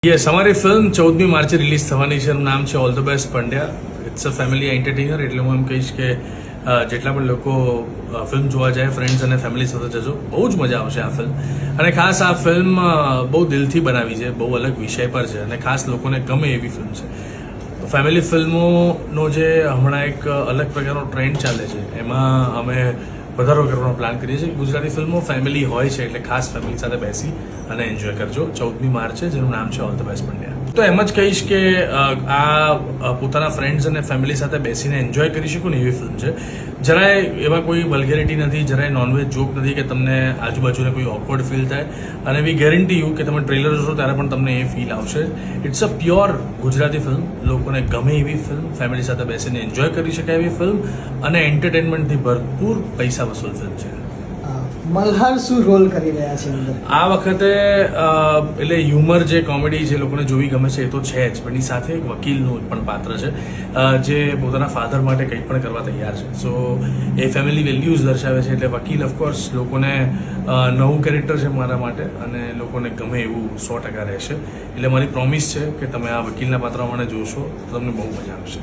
Yes, અમારી film 14મી માર્ચે release થવાની છે. એનું નામ છે all the best Pandya. It's a family entertainer. એટલે હું એમ કહીશ કે જેટલા પણ લોકો ફિલ્મ જોવા જાય, ફ્રેન્ડ્સ અને ફેમિલી સાથે જજો. બહુ જ મજા આવશે આ ફિલ્મ. અને ખાસ આ ફિલ્મ બહુ દિલથી બનાવી છે, બહુ અલગ વિષય પર છે અને ખાસ લોકોને ગમે એવી ફિલ્મ છે. ફેમિલી ફિલ્મોનો જે હમણાં એક અલગ પ્રકારનો ટ્રેન્ડ ચાલે છે, એમાં અમે વધારો કરવાનો પ્લાન કરીએ છીએ. ગુજરાતી ફિલ્મો ફેમિલી હોય છે, એટલે ખાસ ફેમિલી સાથે બેસી અને એન્જોય કરજો. 14મી માર્ચે, જેનું નામ છે ઓલ ધ બેસ્ટ પંડ્યા. તો એમ જ કહીશ કે આ પોતાના ફ્રેન્ડ્સ અને ફેમિલી સાથે બેસીને એન્જોય કરી શકો ને એવી ફિલ્મ છે. જરાય એમાં કોઈ વલ્ગેરિટી નથી, જરાય નોનવેજ જોક નથી કે તમને આજુબાજુને કોઈ ઓકવર્ડ ફીલ થાય. અને વી ગેરંટી યુ કે તમે ટ્રેલર જોશો ત્યારે પણ તમને એ ફીલ આવશે. It's a pure Gujarati film, લોકોને ગમે એવી ફિલ્મ, ફેમિલી સાથે બેસીને એન્જોય કરી શકાય એવી ફિલ્મ અને એન્ટરટેનમેન્ટથી ભરપૂર પૈસા વસૂલ ફિલ્મ છે. મલ્હાર શું રોલ કરી રહ્યા છે અંદર? આ વખતે એટલે હ્યુમર, જે કોમેડી જે લોકોને જોવી ગમે છે એ તો છે જ, પણ એની સાથે એક વકીલનું પણ પાત્ર છે જે પોતાના ફાધર માટે કંઈ પણ કરવા તૈયાર છે. સો એ ફેમિલી વેલ્યુઝ દર્શાવે છે. એટલે વકીલ ઓફકોર્સ લોકોને નવું કેરેક્ટર છે મારા માટે અને લોકોને ગમે એવું 100% રહેશે. એટલે મારી પ્રોમિસ છે કે તમે આ વકીલના પાત્ર મને જોશો તો તમને બહુ મજા આવશે.